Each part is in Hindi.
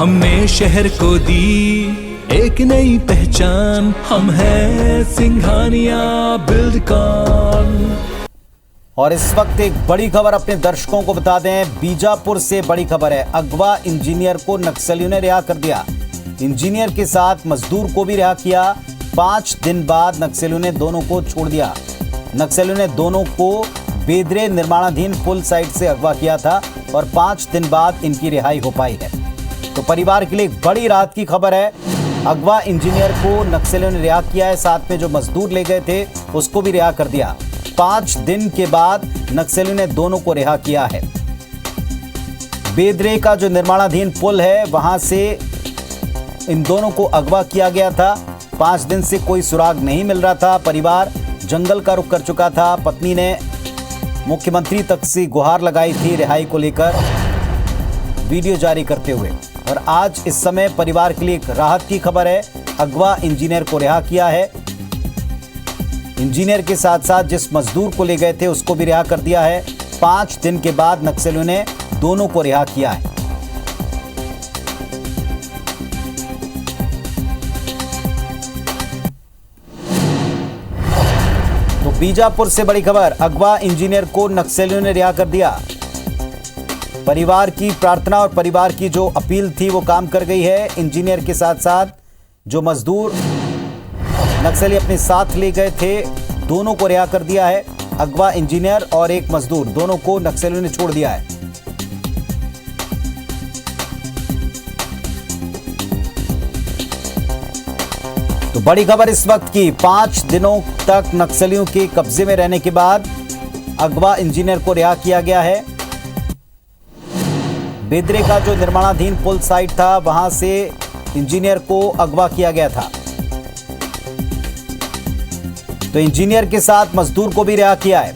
हमने शहर को दी एक नई पहचान, हम हैं सिंघानिया बिल्डकॉन। और इस वक्त एक बड़ी खबर अपने दर्शकों को बता दें, बीजापुर से बड़ी खबर है। अगवा इंजीनियर को नक्सलियों ने रिहा कर दिया। इंजीनियर के साथ मजदूर को भी रिहा किया। 5 दिन बाद नक्सलियों ने दोनों को छोड़ दिया। नक्सलियों ने दोनों को बेदरे निर्माणाधीन पुल साइट से अगवा किया था और 5 दिन बाद इनकी रिहाई हो पाई है। तो परिवार के लिए एक बड़ी राहत की खबर है। अगवा इंजीनियर को नक्सलियों ने रिहा किया है, साथ में जो मजदूर ले गए थे उसको भी रिहा कर दिया। 5 दिन के बाद नक्सलियों ने दोनों को रिहा किया है। बेदरे का जो निर्माणाधीन पुल है वहां से इन दोनों को अगवा किया गया था। 5 दिन से कोई सुराग नहीं मिल रहा था। परिवार जंगल का रुख कर चुका था। पत्नी ने मुख्यमंत्री तक से गुहार लगाई थी रिहाई को लेकर वीडियो जारी करते हुए। और आज इस समय परिवार के लिए एक राहत की खबर है। अगवा इंजीनियर को रिहा किया है। इंजीनियर के साथ साथ जिस मजदूर को ले गए थे उसको भी रिहा कर दिया है। 5 दिन के बाद नक्सलियों ने दोनों को रिहा किया है। तो बीजापुर से बड़ी खबर, अगवा इंजीनियर को नक्सलियों ने रिहा कर दिया। परिवार की प्रार्थना और परिवार की जो अपील थी वो काम कर गई है। इंजीनियर के साथ साथ जो मजदूर नक्सली अपने साथ ले गए थे दोनों को रिहा कर दिया है। अगवा इंजीनियर और एक मजदूर दोनों को नक्सलियों ने छोड़ दिया है। तो बड़ी खबर इस वक्त की, 5 दिनों तक नक्सलियों के कब्जे में रहने के बाद अगवा इंजीनियर को रिहा किया गया है। बेदरे का जो निर्माणाधीन पुल साइट था वहां से इंजीनियर को अगवा किया गया था। तो इंजीनियर के साथ मजदूर को भी रिहा किया है।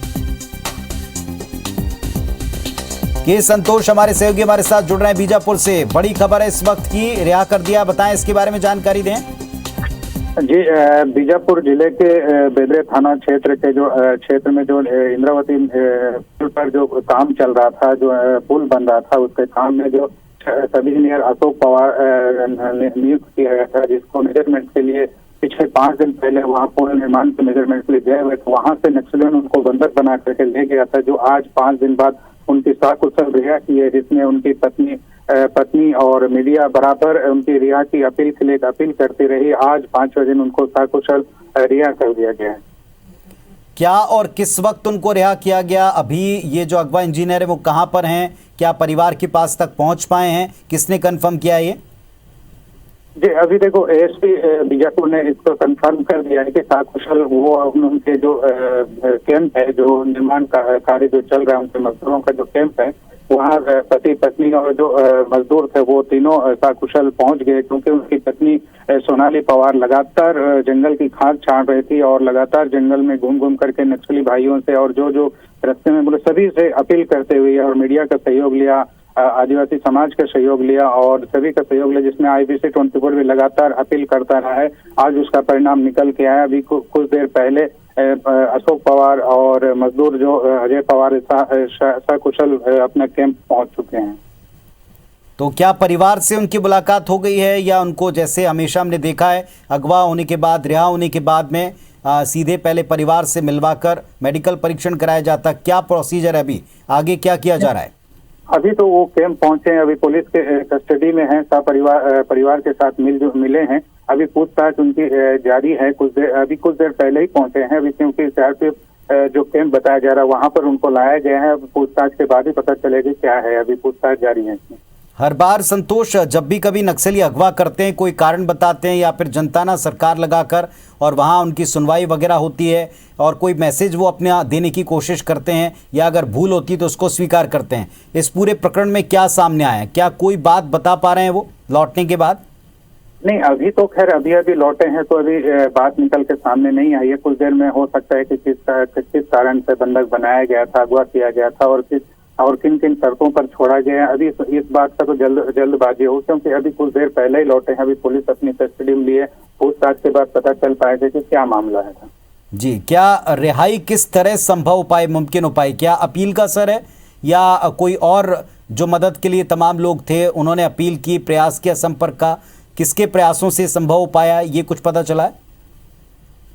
के संतोष हमारे सहयोगी हमारे साथ जुड़ रहे हैं बीजापुर से। बड़ी खबर है इस वक्त की, रिहा कर दिया, बताएं इसके बारे में जानकारी दें। जी, बीजापुर जिले के बेदरे थाना क्षेत्र के जो क्षेत्र में जो इंद्रावती पुल पर जो काम चल रहा था, जो पुल बन रहा था, उसके काम में जो सब इंजीनियर अशोक पवार नियुक्त किया गया था, जिसको मेजरमेंट के लिए पिछले 5 दिन पहले वहां पुल निर्माण के मेजरमेंट के लिए गए हुए, तो वहां से नक्सलियों ने उनको बंधक बना करके ले गया था, जो आज 5 दिन बाद उनकी सकुशल रिहा की है, जिसमें उनकी पत्नी और मीडिया बराबर उनकी रिहा की अपील के लिए अपील करती रही। आज 5वें दिन उनको सकुशल रिहा कर दिया गया है। क्या और किस वक्त उनको रिहा किया गया? अभी ये जो अगवा इंजीनियर है वो कहां पर हैं? क्या परिवार के पास तक पहुंच पाए हैं? किसने कंफर्म किया ये? जी, अभी देखो एएसपी बीजापुर ने इसको कंफर्म कर दिया है कि सकुशल वो उनके जो कैंप है, जो निर्माण का कार्य जो चल रहा है, उनके मजदूरों का जो कैंप है, वहाँ पति पत्नी और जो मजदूर थे वो तीनों सकुशल पहुंच गए, क्योंकि उनकी पत्नी सोनाली पवार लगातार जंगल की खाद छान रही थी और लगातार जंगल में घूम घूम करके नक्सली भाइयों से और जो रास्ते में बोले सभी से अपील करते हुए और मीडिया का सहयोग लिया, आदिवासी समाज का सहयोग लिया और सभी का सहयोग लिया, जिसमें IBC 24 भी लगातार अपील करता रहा है। आज उसका परिणाम निकल के आया। अभी कुछ देर पहले अशोक पवार और मजदूर जो अजय पवार सकुशल अपना कैंप पहुंच चुके हैं। तो क्या परिवार से उनकी मुलाकात हो गई है, या उनको जैसे हमेशा हमने देखा है अगवा होने के बाद, रिहा होने के बाद में सीधे पहले परिवार से मिलवाकर मेडिकल परीक्षण कराया जाता? क्या प्रोसीजर है, अभी आगे क्या किया जा रहा है? अभी तो वो कैंप पहुंचे हैं, अभी पुलिस के कस्टडी में हैं, परिवार के साथ मिले हैं। अभी पूछताछ उनकी जारी है। कुछ देर पहले ही पहुंचे हैं अभी, क्योंकि सीआरपीएफ जो कैंप बताया जा रहा है वहां पर उनको लाया गया है। पूछताछ के बाद ही पता चलेगी क्या है। अभी पूछताछ जारी है इसमें। हर बार संतोष, जब भी कभी नक्सली अगवा करते हैं, कोई कारण बताते हैं या फिर जनता ना सरकार लगाकर और वहाँ उनकी सुनवाई वगैरह होती है और कोई मैसेज वो अपने देने की कोशिश करते हैं, या अगर भूल होती है तो उसको स्वीकार करते हैं। इस पूरे प्रकरण में क्या सामने आया है? क्या कोई बात बता पा रहे हैं वो लौटने के बाद? नहीं, अभी तो खैर अभी लौटे हैं तो अभी बात निकल के सामने नहीं आई है। कुछ देर में हो सकता है कि किस कारण से बंधक बनाया गया था, अगवा किया गया था और किन किन शर्तों पर छोड़ा गया है। अभी इस बात का तो जल्दबाजी हो, क्योंकि अभी कुछ देर पहले ही लौटे हैं। अभी पुलिस अपनी कस्टडी में लिए, पूछताछ के बाद पता चल पाएगा कि क्या मामला है था। जी, क्या रिहाई किस तरह संभव उपाय, मुमकिन उपाय, क्या अपील का असर है या कोई और जो मदद के लिए तमाम लोग थे उन्होंने अपील की, प्रयास किया संपर्क का, किसके प्रयासों से संभव हो पाया, ये कुछ पता चला है?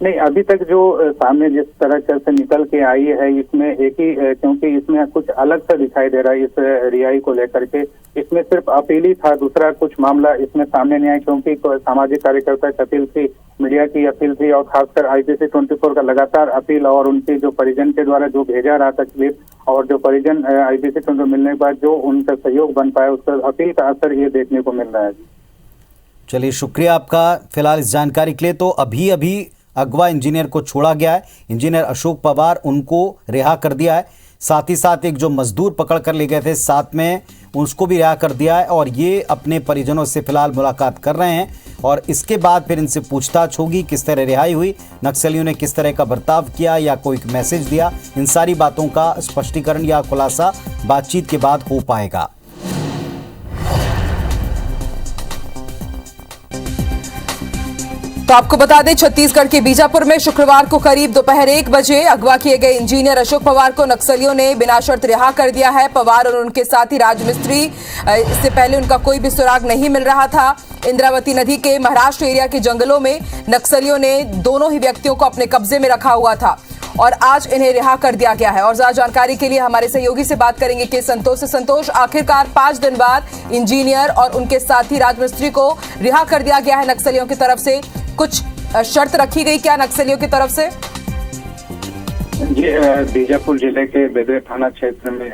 नहीं, अभी तक जो सामने जिस तरह से निकल के आई है, इसमें एक ही क्योंकि इसमें कुछ अलग सा दिखाई दे रहा है इस रिहाई को लेकर के। इसमें सिर्फ अपील ही था, दूसरा कुछ मामला इसमें सामने नहीं आया, क्योंकि सामाजिक कार्यकर्ता की अपील थी, मीडिया की अपील थी और खासकर IPC 24 का लगातार अपील और उनके जो परिजन के द्वारा जो भेजा रहा था क्लिप और जो परिजन IPC 24 मिलने के बाद जो उनका सहयोग बन पाया, उसका अपील का असर ये देखने को मिल रहा है। चलिए, शुक्रिया आपका फिलहाल इस जानकारी के लिए। तो अभी अगवा इंजीनियर को छोड़ा गया है, इंजीनियर अशोक पवार, उनको रिहा कर दिया है। साथ ही साथ एक जो मजदूर पकड़ कर ले गए थे साथ में, उसको भी रिहा कर दिया है और ये अपने परिजनों से फिलहाल मुलाकात कर रहे हैं और इसके बाद फिर इनसे पूछताछ होगी किस तरह रिहाई हुई, नक्सलियों ने किस तरह का बर्ताव किया या कोई मैसेज दिया। इन सारी बातों का स्पष्टीकरण या खुलासा बातचीत के बाद हो पाएगा। तो आपको बता दें, छत्तीसगढ़ के बीजापुर में शुक्रवार को करीब दोपहर 1 बजे अगवा किए गए इंजीनियर अशोक पवार को नक्सलियों ने बिना शर्त रिहा कर दिया है। पवार और उनके साथी राजमिस्त्री, इससे पहले उनका कोई भी सुराग नहीं मिल रहा था। इंद्रावती नदी के महाराष्ट्र एरिया के जंगलों में नक्सलियों ने दोनों ही व्यक्तियों को अपने कब्जे में रखा हुआ था और आज इन्हें रिहा कर दिया गया है। और ज्यादा जानकारी के लिए हमारे सहयोगी से बात करेंगे के संतोष से। संतोष, आखिरकार 5 दिन बाद इंजीनियर और उनके साथी राजमिस्त्री को रिहा कर दिया गया है नक्सलियों की तरफ से। कुछ शर्त रखी गई क्या नक्सलियों की तरफ से? जी, बीजापुर जिले के बेदरे थाना क्षेत्र में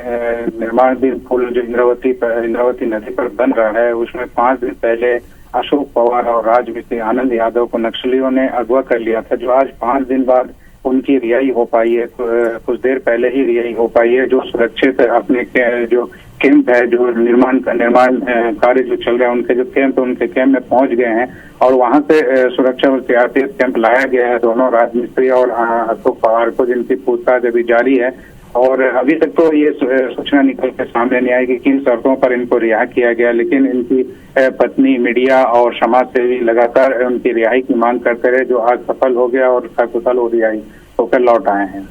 निर्माणाधीन पुल जो इंद्रावती नदी पर बन रहा है, उसमें 5 दिन पहले अशोक पवार और राजमिस्त्री आनंद यादव को नक्सलियों ने अगवा कर लिया था, जो आज 5 दिन बाद उनकी रिहाई हो पाई है। कुछ देर पहले ही रिहाई हो पाई है, जो सुरक्षित अपने जो कैंप है, जो निर्माण कार्य जो चल रहा है, उनके जो कैंप है उनके कैंप में पहुंच गए हैं और वहां से सुरक्षा और सियासी कैंप लाया गया है दोनों राजमिस्त्री और अशोक पवार को, जिनकी पूछताछ अभी जारी है। और अभी तक तो ये सूचना निकल के सामने नहीं आई कि किन शर्तों पर इनको रिहा किया गया, लेकिन इनकी पत्नी, मीडिया और समाज सेवी लगातार उनकी रिहाई की मांग करते रहे, जो आज सफल हो गया और सकुशल वो रिहाई होकर लौट आए हैं।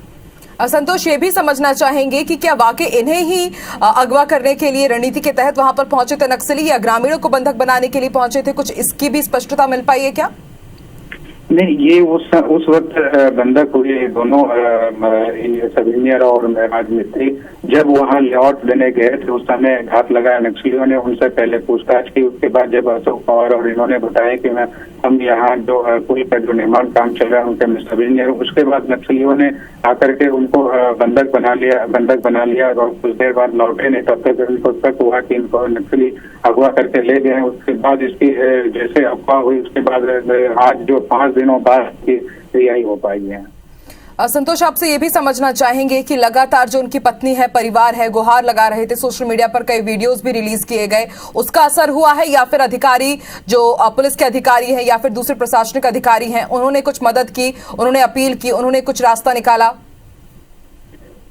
संतोष, ये भी समझना चाहेंगे कि क्या वाकई इन्हें ही अगवा करने के लिए रणनीति के तहत वहां पर पहुंचे थे नक्सली या ग्रामीणों को बंधक बनाने के लिए पहुंचे थे? कुछ इसकी भी स्पष्टता मिल पाई है क्या? नहीं, ये उस वक्त बंधक हुए दोनों सब इंजीनियर और राजमिस्त्री जब वहां लेआउट देने गए थे, उस समय घात लगाया नक्सलियों ने। उनसे पहले पूछताछ की, उसके बाद जब अशोक पवार और इन्होंने बताया कि हम यहाँ जो पुल का जो निर्माण काम चल रहा है उनके सब इंजीनियर, उसके बाद नक्सलियों ने आकर के उनको बंधक बना लिया और कुछ देर बाद लौटे नहीं। तब तक उनको शक हुआ कि इनको नक्सली अगवा करके ले गए। उसके बाद इसकी जैसे अफवाह हुई, उसके बाद आज जो 5 दिनों बाद की रिहाई हो पाई है। संतोष, आपसे ये भी समझना चाहेंगे कि लगातार जो उनकी पत्नी है, परिवार है, गुहार लगा रहे थे, सोशल मीडिया पर कई वीडियोस भी रिलीज किए गए, उसका असर हुआ है या फिर अधिकारी जो पुलिस के अधिकारी हैं या फिर दूसरे प्रशासनिक अधिकारी हैं, उन्होंने कुछ मदद की, उन्होंने अपील की, उन्होंने कुछ रास्ता निकाला?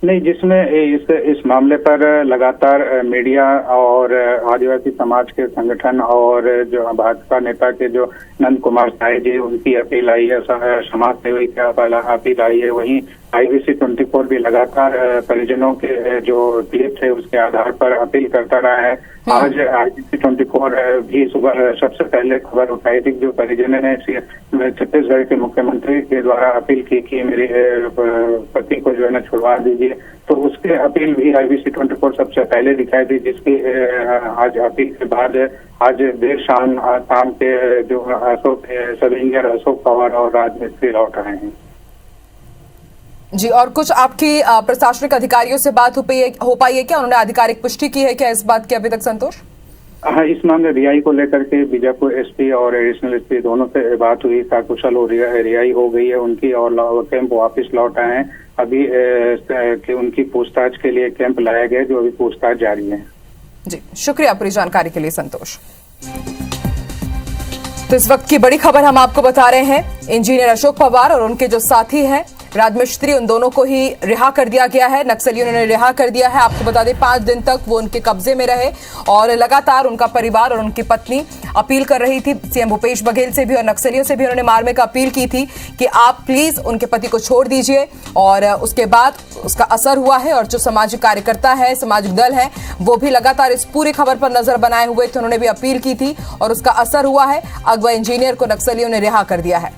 नहीं, जिसमें इस मामले पर लगातार मीडिया और आदिवासी समाज के संगठन और जो भाजपा नेता के जो नंद कुमार साय जी, उनकी अपील आई है, समाज सेवी की अपील आई है। वहीं IPC 24 भी लगातार परिजनों के जो क्लिप थे उसके आधार पर अपील करता रहा है। आज IPC 24 भी सुबह सबसे पहले खबर उठाई थी, जो परिजनों ने छत्तीसगढ़ के मुख्यमंत्री के द्वारा अपील की कि मेरे पति को जो है ना छुड़वा दीजिए, तो उसके अपील भी IPC 24 सबसे पहले दिखाई थी, जिसकी आज अपील के बाद आज देर शाम के जो अशोक सब इंजीनियर अशोक पवार और राजमिस्त्री लौट आए हैं। जी, और कुछ आपकी प्रशासनिक अधिकारियों से बात हो पाई है क्या? उन्होंने आधिकारिक पुष्टि की है क्या इस बात की अभी तक, संतोष? हाँ, इस मामले रिहाई को लेकर के बीजापुर SP और एडिशनल SP दोनों से बात हुई, सकुशल रिहाई हो गई है उनकी और कैंप वापस लौट आए हैं। अभी उनकी पूछताछ के लिए कैंप लाया गया, जो अभी पूछताछ जारी है। जी, शुक्रिया पूरी जानकारी के लिए संतोष। तो इस वक्त की बड़ी खबर हम आपको बता रहे हैं, इंजीनियर अशोक पवार और उनके जो साथी हैं राजमिस्त्री, उन दोनों को ही रिहा कर दिया गया है। नक्सलियों ने रिहा कर दिया है। आपको बता दें 5 दिन तक वो उनके कब्जे में रहे और लगातार उनका परिवार और उनकी पत्नी अपील कर रही थी सीएम भूपेश बघेल से भी और नक्सलियों से भी। उन्होंने मार्मिक अपील की थी कि आप प्लीज उनके पति को छोड़ दीजिए और उसके बाद उसका असर हुआ है। और जो सामाजिक कार्यकर्ता है, सामाजिक दल है, वो भी लगातार इस पूरी खबर पर नजर बनाए हुए थे। उन्होंने भी अपील की थी और उसका असर हुआ है। अगवा इंजीनियर को नक्सलियों ने रिहा कर दिया है।